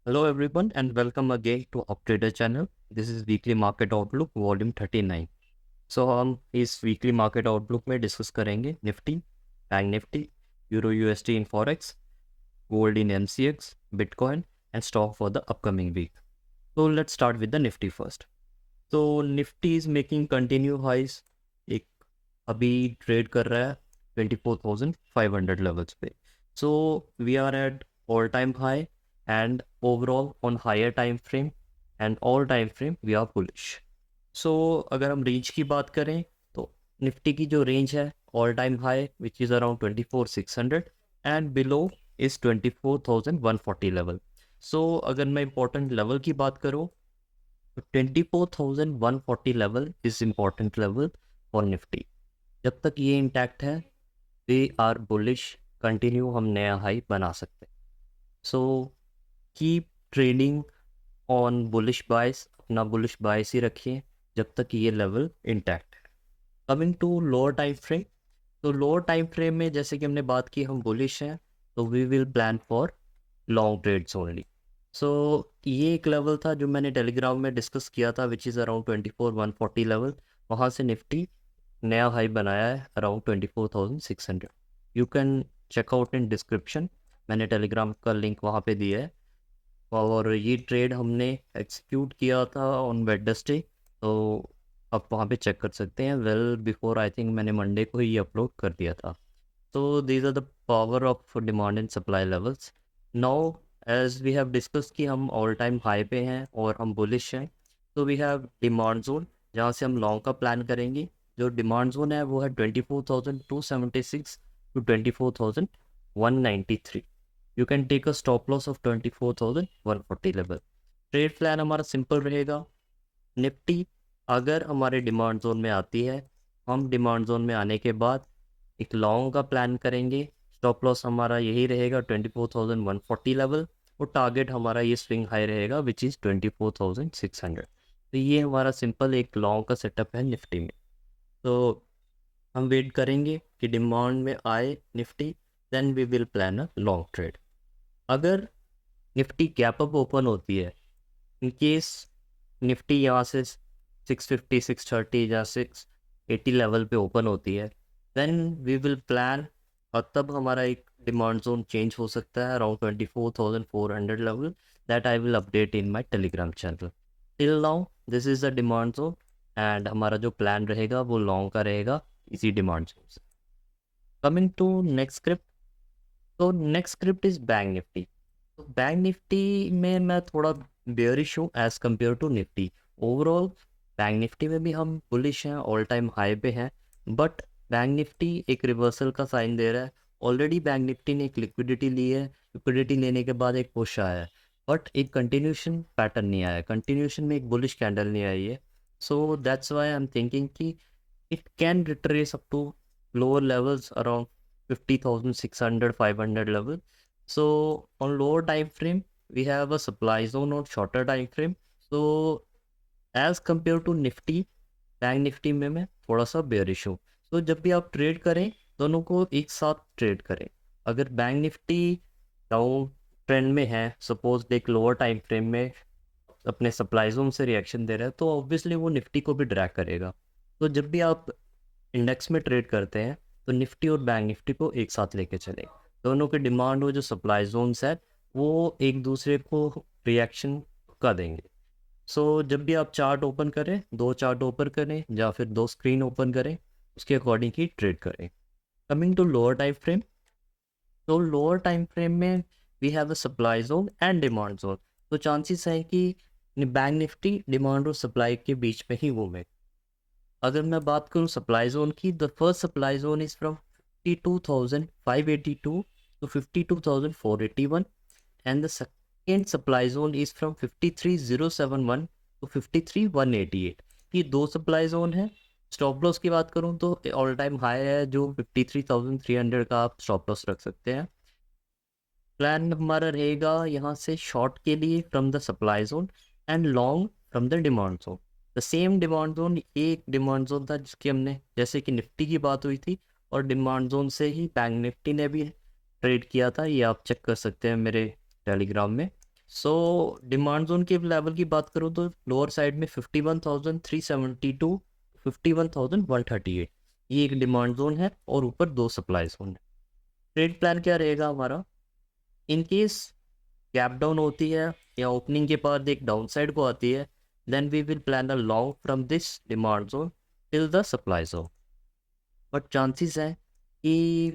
Hello everyone and welcome again to UpTrader channel. This is Weekly Market Outlook Volume 39. So हम इस weekly market outlook में discuss करेंगे Nifty, bank Nifty, euro USD in forex, gold in MCX, bitcoin and stock for the upcoming week. So let's start with the Nifty first. So Nifty is making continue highs. एक अभी trade कर रहा है 24,500 levels पे. So we are at all time high and overall on higher time frame and all time frame we are bullish. So अगर हम range की बात करें तो निफ्टी की जो रेंज है all time high which is around 24,600 and below is 24,140 level. So अगर मैं इंपॉर्टेंट लेवल की बात करूँ तो 24,140 level is important level for Nifty. जब तक ये इंटैक्ट है वी आर बुलिश, कंटिन्यू हम नया हाई बना सकते हैं. So keep trading on bullish bias, अपना बुलिश बाइस ही रखिए जब तक ये लेवल इंटैक्ट है. Coming to lower time frame, तो लोअर टाइम फ्रेम में जैसे कि हमने बात की हम बुलिश हैं तो we will plan for long trades only. So ये एक लेवल था जो मैंने टेलीग्राम में डिस्कस किया था विच इज़ अराउंड 24,140 लेवल. वहाँ से निफ्टी नया हाई बनाया है around 24,600. You can checkout in description, मैंने टेलीग्राम का लिंक वहाँ पे दिया है. और ये ट्रेड हमने एक्सिक्यूट किया था ऑन वेडनेसडे, तो आप वहाँ पे चेक कर सकते हैं. वेल बिफोर आई थिंक मैंने मंडे को ही अपलोड कर दिया था. तो these are the power of demand and supply levels. Now as we have discuss कि हम ऑल टाइम हाई पे हैं और हम बुलिश हैं, तो वी हैव डिमांड जोन जहाँ से हम लॉन्ग का प्लान करेंगे. जो डिमांड जोन है वो है 24,276 to 24,193. You can take a stop loss of 24,140 level. Trade plan हमारा सिंपल रहेगा. निफ्टी अगर हमारे डिमांड जोन में आती है, हम डिमांड जोन में आने के बाद एक लॉन्ग का प्लान करेंगे. स्टॉप लॉस हमारा यही रहेगा 24,140 लेवल और टारगेट हमारा ये स्विंग हाई रहेगा विच इज़ 24,600. तो ये हमारा सिंपल एक लॉन्ग का सेटअप है निफ्टी में. तो हम वेट करेंगे कि डिमांड में आए Nifty, then we will plan a long trade. अगर निफ्टी गैप अप ओपन होती है, इन केस निफ्टी यहाँ से 650 630 या 680 लेवल पे ओपन होती है, देन वी विल प्लान. और तब हमारा एक डिमांड जोन चेंज हो सकता है around 24,400 level. That I will update in my Telegram channel. Till now this is the demand zone and हमारा जो प्लान रहेगा वो लॉन्ग का रहेगा इसी डिमांड जोन से. कमिंग टू नेक्स्ट स्क्रिप्ट, तो next script is bank Nifty. तो बैंक निफ्टी में मैं थोड़ा बेयरिश हूँ as compare to Nifty. Overall bank Nifty में भी हम बुलिश हैं, ऑल टाइम हाई पे हैं, बट बैंक निफ्टी एक रिवर्सल का साइन दे रहा है. ऑलरेडी बैंक निफ्टी ने एक लिक्विडिटी ली है, लिक्विडिटी लेने के बाद एक पुश आया है, बट एक कंटिन्यूशन पैटर्न नहीं आया, कंटिन्यूशन में एक बुलिश कैंडल नहीं आई है. So that's why I am thinking कि it can retrace up to lower levels around 50,600 500 level. So on lower time frame we have a supply zone on shorter time frame. So as compared to Nifty, bank Nifty में मैं थोड़ा सा bearish हूँ. तो जब भी आप ट्रेड करें दोनों को एक साथ ट्रेड करें. अगर बैंक निफ्टी डाउन ट्रेंड में है, सपोज एक लोअर टाइम फ्रेम में अपने सप्लाई जोन से रिएक्शन दे रहा है, तो ऑब्वियसली वो निफ्टी को भी ड्रैग करेगा. तो जब भी आप इंडेक्स में ट्रेड करते हैं तो निफ्टी और बैंक निफ्टी को एक साथ लेके चलें. दोनों के डिमांड हो जो सप्लाई जोन्स है वो एक दूसरे को रिएक्शन का देंगे. सो जब भी आप चार्ट ओपन करें, दो चार्ट ओपन करें या फिर दो स्क्रीन ओपन करें, उसके अकॉर्डिंग ही ट्रेड करें. Coming to lower time frame, तो लोअर टाइम फ्रेम में we have a supply zone and demand zone. तो चांसेस है कि बैंक निफ्टी डिमांड और सप्लाई के बीच में ही घूमे. अगर मैं बात करूँ सप्लाई जोन की, the first supply zone is from 52,582 to 52,481 and the second supply zone is from 53,071 to 53,188. ये दो सप्लाई जोन है. स्टॉप लॉस की बात करूँ तो ऑल टाइम हाई है जो 53,300 का आप स्टॉप लॉस रख सकते हैं. प्लान हमारा रहेगा यहाँ से शॉर्ट के लिए from the supply zone and long from the demand zone. The same demand zone, एक डिमांड जोन था जिसकी हमने जैसे कि निफ्टी की बात हुई थी और डिमांड जोन से ही बैंक निफ्टी ने भी ट्रेड किया था. ये आप चेक कर सकते हैं मेरे टेलीग्राम में. सो डिमांड जोन के लेवल की बात करूँ तो लोअर साइड में 51,370 टू 51,138, ये एक डिमांड जोन है और ऊपर 2 सप्लाई जोन है। ट्रेड प्लान क्या रहेगा हमारा, इन केस गैप डाउन होती है या ओपनिंग के बाद एक डाउन साइड को आती है, then we will plan a long from this demand zone till the supply zone. But chances है कि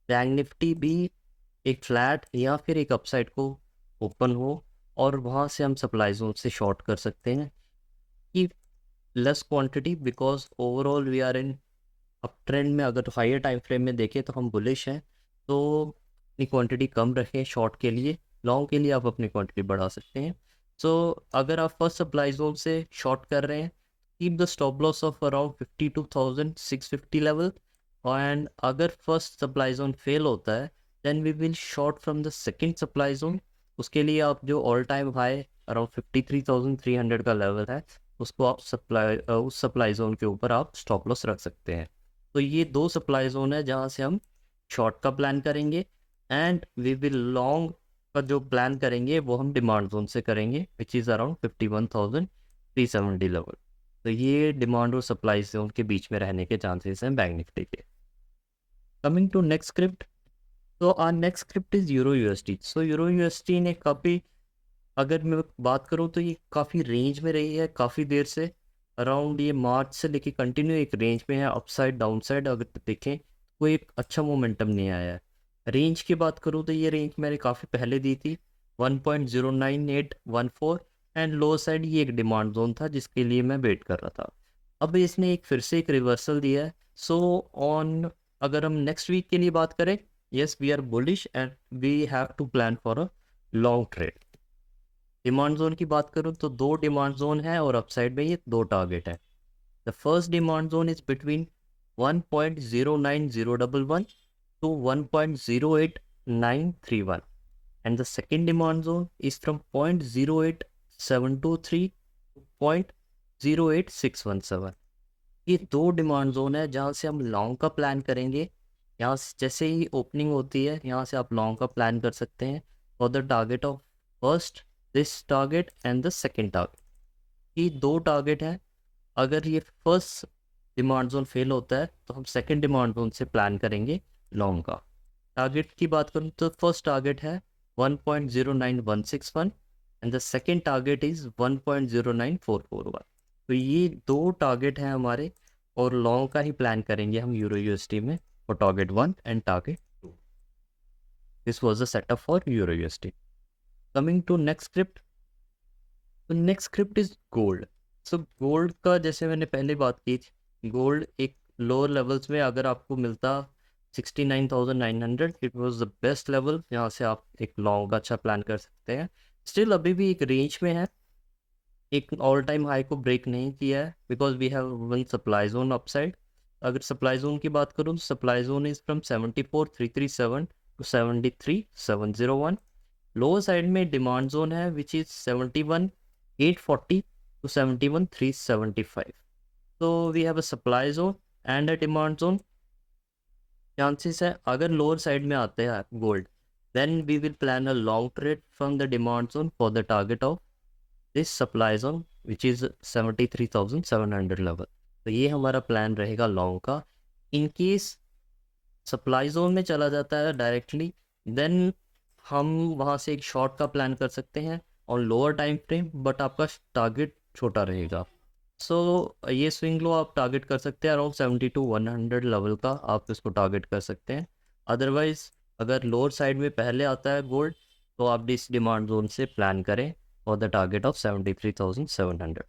बैंक निफ्टी भी एक फ्लैट या फिर एक अपसाइड को ओपन हो और वहाँ से हम सप्लाई जोन से शॉर्ट कर सकते हैं कि less quantity, because overall we are in up trend में। अगर हायर टाइम फ्रेम में देखें तो हम बुलिश हैं, तो अपनी क्वांटिटी कम रखें शॉर्ट के लिए। लॉन्ग के लिए आप अपनी क्वांटिटी बढ़ा सकते हैं। सो अगर आप फर्स्ट सप्लाई जोन से शॉर्ट कर रहे हैं, keep the stop loss of around 52,650 level. And अगर फर्स्ट सप्लाई जोन फेल होता है, then we will short from the second supply zone. उसके लिए आप जो ऑल टाइम हाई अराउंड 53,300 का लेवल है, उसको आप उस सप्लाई जोन के ऊपर आप स्टॉप लॉस रख सकते हैं। तो ये 2 सप्लाई जोन है जहाँ से हम शॉर्ट का प्लान करेंगे, एंड वी विल लॉन्ग का जो प्लान करेंगे वो हम डिमांड जोन से करेंगे, विच इज़ अराउंड 51,370 लेवल। तो ये डिमांड और सप्लाई जोन के बीच में रहने के चांसेस हैं बैंक निफ्टी के। कमिंग टू नेक्स्ट स्क्रिप्ट, तो our next script is euro USD. So euro USD ने काफ़ी, अगर मैं बात करूँ तो ये काफ़ी रेंज में रही है काफ़ी देर से। अराउंड ये मार्च से लेके कंटिन्यू एक रेंज में है, अपसाइड डाउन साइड अगर देखें कोई एक अच्छा मोमेंटम नहीं आया है। रेंज की बात करूँ तो ये रेंज मैंने काफ़ी पहले दी थी 1.09814, एंड लो साइड ये एक डिमांड जोन था जिसके लिए मैं वेट कर रहा था। अब इसने एक फिर से एक रिवर्सल दिया है। सो ऑन, अगर हम नेक्स्ट वीक के लिए बात करें, yes we are bullish and we have to plan for a long trade. Demand zone की बात करूँ तो 2 डिमांड जोन है और अपसाइड में ये 2 टारगेट है। The first demand zone is between 1.09011 to 1.08931, and the second demand zone is from 0.08723 to 0.08617। ये 2 डिमांड जोन है जहाँ से हम लॉन्ग का प्लान करेंगे। यहाँ से जैसे ही ओपनिंग होती है यहाँ से आप लॉन्ग का प्लान कर सकते हैं for the target of first this target and the second target. ये 2 टारगेट है। अगर ये फर्स्ट डिमांड जोन फेल होता है तो हम सेकेंड डिमांड जोन से प्लान करेंगे लॉन्ग का। टारगेट की बात करूँ तो फर्स्ट टारगेट है 1.09161 and the second target is 1.09441। तो ये 2 टारगेट हैं हमारे, और लॉन्ग का ही प्लान करेंगे हम यूरो यूएसडी में for target 1 and target 2। This was the setup for euro USD. Coming to next script, तो next script is gold. So gold का जैसे मैंने पहले बात की थी, गोल्ड एक लोअर लेवल्स में अगर आपको मिलता 69,900, it was the best level जहाँ से आप एक लॉन्ग का अच्छा प्लान कर सकते हैं। स्टिल अभी भी एक रेंज में है, एक ऑल टाइम हाई को ब्रेक नहीं किया है because we have one supply zone upside. अगर सप्लाई जोन की बात करूँ तो supply zone is from 74,337 to 73,701। Lower side में डिमांड जोन है which is 71,840 to 71,375। So we have a supply zone and a demand zone. Chances है अगर lower side में आते हैं gold, then we will plan a long trade from the demand zone for the target of this supply zone which is 73,700 level. तो ये हमारा plan रहेगा long का। इन केस सप्लाई जोन में चला जाता है डायरेक्टली, देन हम वहाँ से एक शॉर्ट का प्लान कर सकते हैं और लोअर टाइम फ्रेम, बट आपका टारगेट छोटा रहेगा। सो ये स्विंग लो आप टारगेट कर सकते हैं अराउंड 70 to 100 लेवल का, आप इसको टारगेट कर सकते हैं। अदरवाइज अगर लोअर साइड में पहले आता है गोल्ड, तो आप इस डिमांड जोन से प्लान करें फॉर द टारगेट ऑफ 73,700।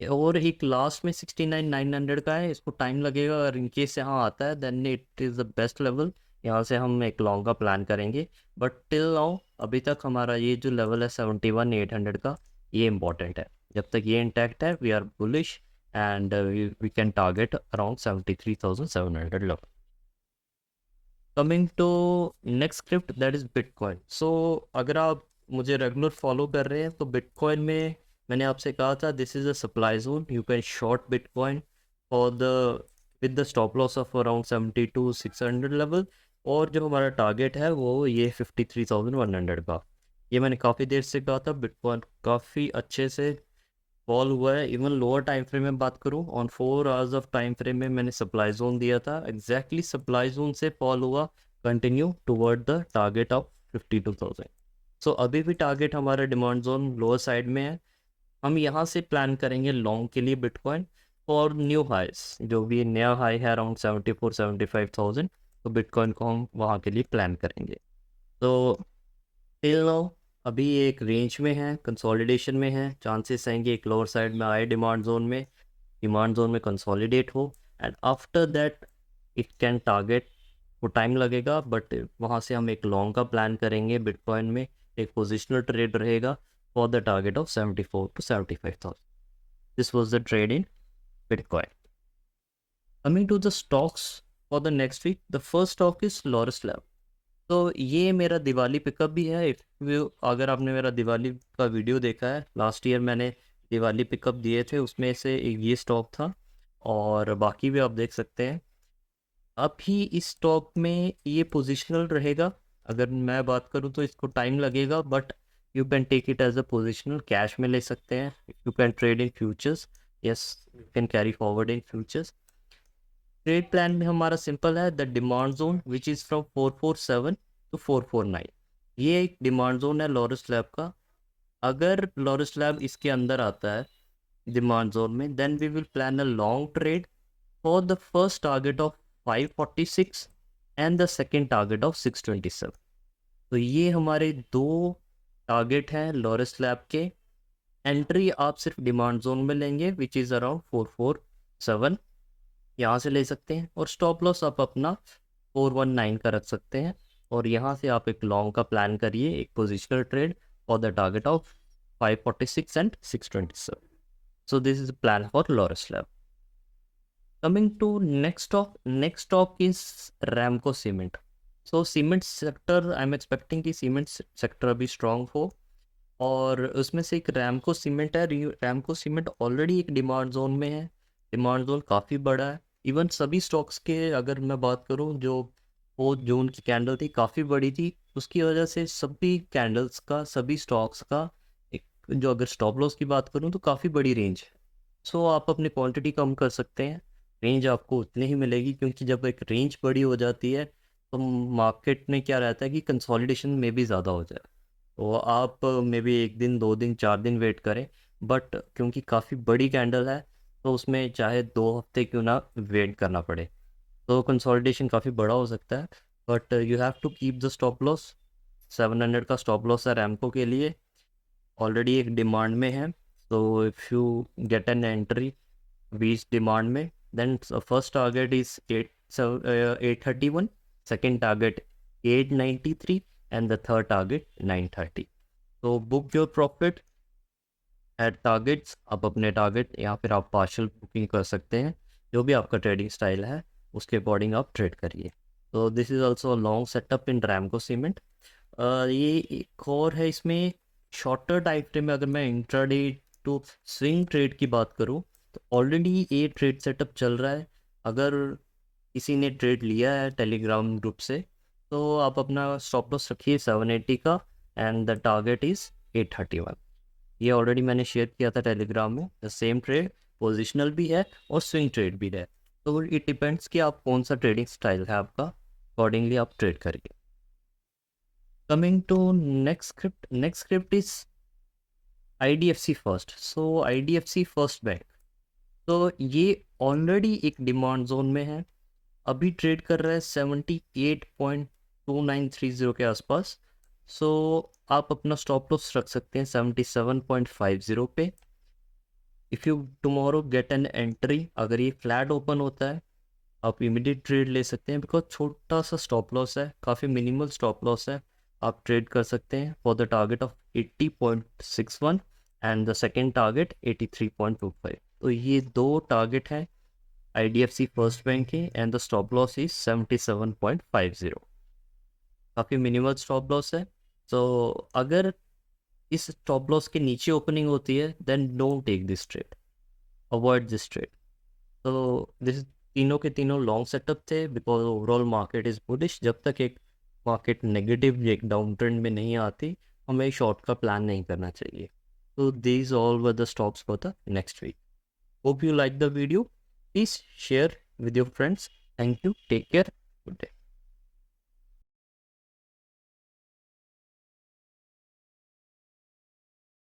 और एक लास्ट में 69,900 का है, इसको टाइम लगेगा। अगर इनकेस यहाँ आता है then it is the best level, यहाँ से हम एक लॉन्ग का प्लान करेंगे। बट टिल नाउ अभी तक हमारा ये जो लेवल है 71,800 का, ये इंपॉर्टेंट है। जब तक ये इंटैक्ट है we are bullish and we can target around 73,700 level. Coming to next script that is bitcoin. So अगर आप मुझे रेगुलर फॉलो कर रहे हैं तो बिटकॉइन में मैंने आपसे कहा था this is a supply zone, you can short bitcoin for the with the stop loss of around 72,600 level, और जो हमारा टारगेट है वो ये 53,100 का। ये मैंने काफ़ी देर से कहा था, बिटकॉइन काफ़ी अच्छे से फॉल हुआ है। इवन लोअर टाइम फ्रेम में बात करूँ, on 4 hours of time frame में मैंने सप्लाई जोन दिया था, एग्जैक्टली सप्लाई जोन से फॉल हुआ continue toward the target of 52,000। सो अभी भी टारगेट हमारा डिमांड जोन लोअर साइड में है। हम यहाँ से प्लान करेंगे लॉन्ग के लिए बिटकॉइन और न्यू हाइस, जो भी नया हाई है अराउंड 74-75,000, तो बिटकॉइन को हम वहाँ के लिए प्लान करेंगे। तो टिल नाउ अभी ये एक रेंज में है, कंसोलिडेशन में है, चांसेस हैं कि एक लोअर साइड में आए डिमांड जोन में कंसोलिडेट हो, and after that it can target. वो टाइम लगेगा, बट वहाँ से हम एक लॉन्ग का प्लान करेंगे बिटकॉइन में। एक पोजिशनल ट्रेड रहेगा for the target of 74,000-75,000। This was the trade in bitcoin. Coming to the stocks for the next week, the first stock is Laurus Lab. तो ये मेरा दिवाली पिकअप भी है। अगर आपने मेरा दिवाली का वीडियो देखा है, लास्ट ईयर मैंने दिवाली पिकअप दिए थे, उसमें से एक ये स्टॉक था, और बाकी भी आप देख सकते हैं। अभी इस स्टॉक में ये पोजिशनल रहेगा। अगर मैं बात करूँ तो इसको टाइम लगेगा, but you can take it as a positional, cash में ले सकते हैं। You can trade in futures, yes, you can carry forward in futures. Trade plan में हमारा सिंपल है, the demand zone which is from 447 to 449। ये एक demand zone है लॉरस लैब का। अगर लॉरस लैब इसके अंदर आता है डिमांड जोन में, then we will plan a long trade for the first target of 546 and the second target of 627। तो ये हमारे दो टारगेट हैं लॉरस लैब के। एंट्री आप सिर्फ डिमांड जोन में लेंगे विच इज़ अराउंड 447, यहाँ से ले सकते हैं, और स्टॉप लॉस आप अपना 419 का रख सकते हैं। और यहाँ से आप एक लॉन्ग का प्लान करिए, एक positional trade for the target of 546 and 627। So this is plan for Laurus Lab. Coming to next stock is Ramco cement. So cement sector, I am expecting कि सीमेंट सेक्टर अभी स्ट्रांग हो, और उसमें से एक रैमको सीमेंट है। रैमको सीमेंट ऑलरेडी एक डिमांड जोन में है, डिमांड जोन काफ़ी बड़ा है। इवन सभी स्टॉक्स के अगर मैं बात करूं, जो 4 जून की कैंडल थी काफ़ी बड़ी थी, उसकी वजह से सभी कैंडल्स का, सभी स्टॉक्स का एक, जो अगर स्टॉप लॉस की बात करूं तो काफ़ी बड़ी रेंज है। सो आप अपनी क्वांटिटी कम कर सकते हैं, रेंज आपको उतनी ही मिलेगी, क्योंकि जब एक रेंज बड़ी हो जाती है तो मार्केट में क्या रहता है कि कंसोलिडेशन में भी ज़्यादा हो जाए। तो आप मे बी 1 दिन 2 दिन 4 दिन वेट करें, बट क्योंकि काफ़ी बड़ी कैंडल है तो उसमें चाहे 2 हफ्ते क्यों ना वेट करना पड़े, तो कंसोलिडेशन काफ़ी बड़ा हो सकता है। But you have to keep the stop loss. 700 का स्टॉप लॉस है रैमको के लिए, ऑलरेडी एक डिमांड में है। तो if you get an entry बीच डिमांड में, then first target is 831, second target 893, and the third target 930। तो book your profit at targets. आप अपने टारगेट या फिर आप पार्शल बुकिंग कर सकते हैं, जो भी आपका ट्रेडिंग स्टाइल है उसके अकॉर्डिंग आप ट्रेड करिए। तो this is also long setup in Ramco cement. ये एक और है इसमें शॉर्टर टाइम फ्रेम में। अगर मैं इंट्राडे टू स्विंग ट्रेड की बात करूँ, तो ऑलरेडी ये ट्रेड सेटअप चल रहा है। अगर किसी ने ट्रेड लिया है टेलीग्राम ग्रुप से, तो आप अपना स्टॉप लॉस रखिए 780 का, एंड द टारगेट इज़ 831। ये ऑलरेडी मैंने शेयर किया था टेलीग्राम में। द सेम ट्रेड पोजिशनल भी है और स्विंग ट्रेड भी है, तो इट डिपेंड्स कि आप कौन सा ट्रेडिंग स्टाइल है आपका, अकॉर्डिंगली आप ट्रेड करिए। Coming to next script is IDFC first. So IDFC first bank, तो ये ऑलरेडी एक डिमांड जोन में है, अभी ट्रेड कर रहा है 78.2930 के आसपास। सो आप अपना स्टॉप लॉस रख सकते हैं 77.50 पे। If you tomorrow gate an entry, अगर ये फ्लैट ओपन होता है, आप इमीडिएट ट्रेड ले सकते हैं, बिकॉज छोटा सा स्टॉप लॉस है, काफ़ी मिनिमल स्टॉप लॉस है। आप ट्रेड कर सकते हैं for the target of 80.61 and the second target 83.25। तो ये दो टारगेट हैं IDFC फर्स्ट बैंक के, and the stop loss is 77.50। काफ़ी मिनिमल स्टॉप लॉस है। तो अगर इस स्टॉप लॉस के नीचे ओपनिंग होती है, then don't take this trade, avoid this trade. तो दिस तीनों के तीनों लॉन्ग सेटअप थे, because overall market is bullish. जब तक एक मार्केट नेगेटिव एक डाउन ट्रेंड में नहीं आती, हमें शॉर्ट का प्लान नहीं करना चाहिए। तो these all were the stocks for the next week. Hope you like the video. Please share with your friends. Thank you. Take care. Good day.